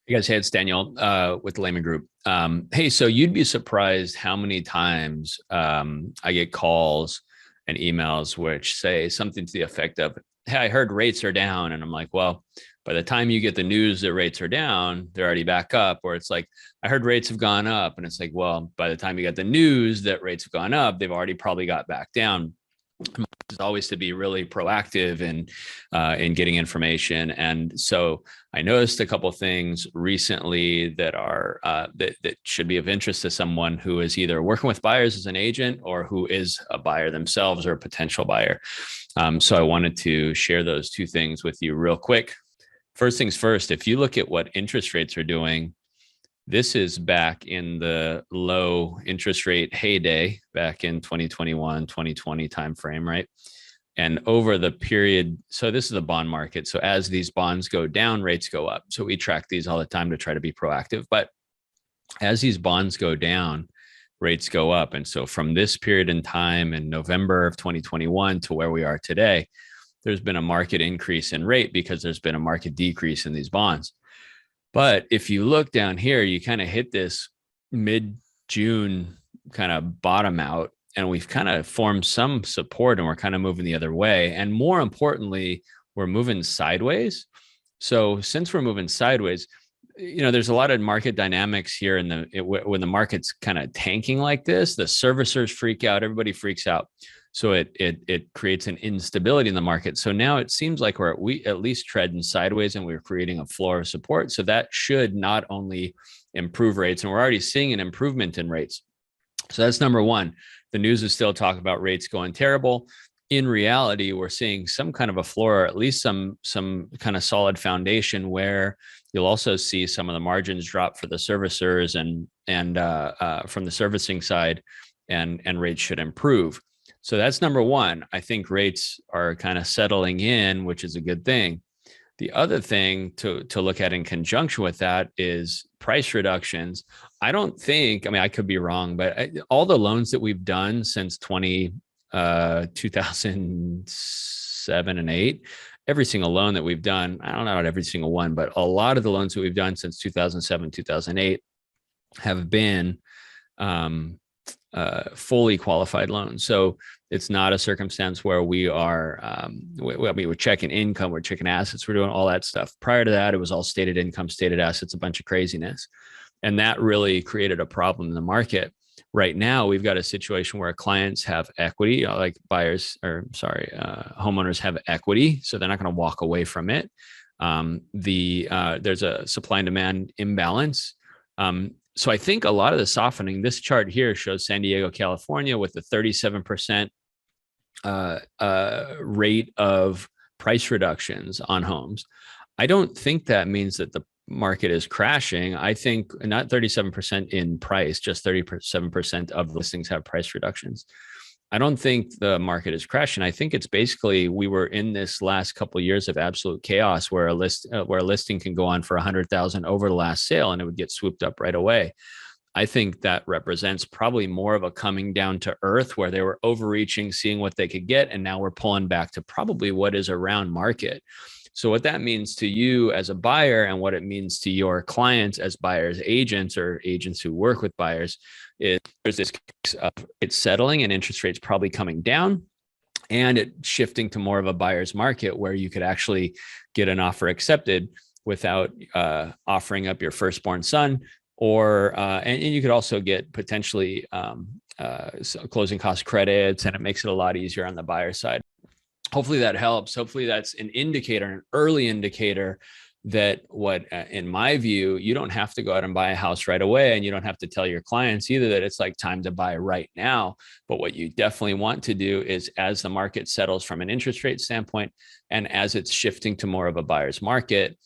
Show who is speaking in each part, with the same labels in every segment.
Speaker 1: Hey guys, hey, it's Daniel with the Lehman Group. Hey, so you'd be surprised how many times I get calls and emails which say something to the effect of, "Hey, I heard rates are down," and I'm like, "Well, by the time you get the news that rates are down, they're already back up." Or it's like, "I heard rates have gone up," and it's like, "Well, by the time you get the news that rates have gone up, they've already probably got back down." Is always to be really proactive in getting information. And so I noticed a couple of things recently that are that should be of interest to someone who is either working with buyers as an agent or who is a buyer themselves or a potential buyer. So I wanted to share those two things with you real quick. First things first, if you look at what interest rates are doing, this is back in the low interest rate heyday back in 2021, 2020 timeframe, right? And over the period, so this is the bond market. So as these bonds go down, rates go up. So we track these all the time to try to be proactive. But as these bonds go down, rates go up. And so from this period in time in November of 2021 to where we are today, there's been a market increase in rate because there's been a market decrease in these bonds. But if you look down here, you kind of hit this mid-June kind of bottom out, and we've kind of formed some support and we're kind of moving the other way. And more importantly, we're moving sideways. So since we're moving sideways, there's a lot of market dynamics here when the market's kind of tanking like this, the servicers freak out, everybody freaks out. So it creates an instability in the market. So now it seems like we at least treading sideways and we're creating a floor of support. So that should not only improve rates, and we're already seeing an improvement in rates. So that's number one. The news is still talking about rates going terrible. In reality, we're seeing some kind of a floor, or at least some kind of solid foundation where you'll also see some of the margins drop for the servicers and from the servicing side, and rates should improve. So that's number one. I think rates are kind of settling in, which is a good thing. The other thing to look at in conjunction with that is price reductions. I don't think, I mean, I could be wrong, but all the loans that we've done since 2007 and 8, every single loan that we've done, I don't know about every single one, but a lot of the loans that we've done since 2007, 2008 have been fully qualified loans. So it's not a circumstance where we are, we're checking income, we're checking assets, we're doing all that stuff. Prior to that, it was all stated income, stated assets, a bunch of craziness. And that really created a problem in the market. Right now, we've got a situation where clients have equity, like homeowners have equity, so they're not going to walk away from it. There's a supply and demand imbalance. So I think a lot of the softening, this chart here shows San Diego, California with a 37% rate of price reductions on homes. I don't think that means that the market is crashing. I think not 37% in price, just 37% of the listings have price reductions. I don't think the market is crashing. I think it's basically we were in this last couple of years of absolute chaos where a listing can go on for 100,000 over the last sale and it would get swooped up right away. I think that represents probably more of a coming down to earth where they were overreaching, seeing what they could get, and now we're pulling back to probably what is around market. So what that means to you as a buyer and what it means to your clients as buyers agents or agents who work with buyers is there's this case of it's settling and interest rates probably coming down and it shifting to more of a buyer's market where you could actually get an offer accepted without offering up your firstborn son, or and you could also get potentially closing cost credits, and it makes it a lot easier on the buyer side. Hopefully that helps. Hopefully that's an indicator, an early indicator that in my view, you don't have to go out and buy a house right away, and you don't have to tell your clients either that it's like time to buy right now. But what you definitely want to do is, as the market settles from an interest rate standpoint, and as it's shifting to more of a buyer's market,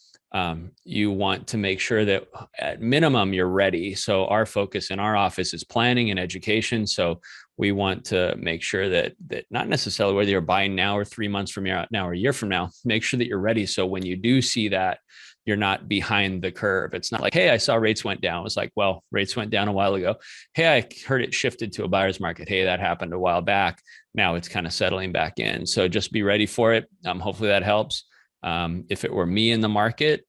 Speaker 1: you want to make sure that at minimum you're ready. So our focus in our office is planning and education. So we want to make sure that not necessarily whether you're buying now or 3 months from now or a year from now, make sure that you're ready. So when you do see that, you're not behind the curve. It's not like, hey, I saw rates went down. It's like, well, rates went down a while ago. Hey, I heard it shifted to a buyer's market. Hey, that happened a while back. Now it's kind of settling back in. So just be ready for it. Hopefully that helps. If it were me in the market,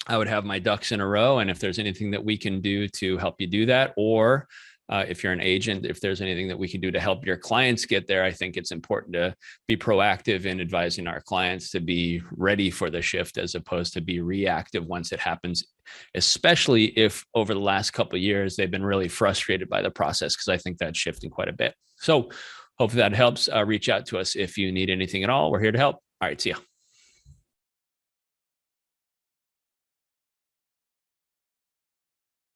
Speaker 1: I would have my ducks in a row. And if there's anything that we can do to help you do that, or if you're an agent, if there's anything that we can do to help your clients get there, I think it's important to be proactive in advising our clients to be ready for the shift as opposed to be reactive once it happens, especially if over the last couple of years, they've been really frustrated by the process, because I think that's shifting quite a bit. So hopefully that helps. Reach out to us if you need anything at all. We're here to help. All right. See ya.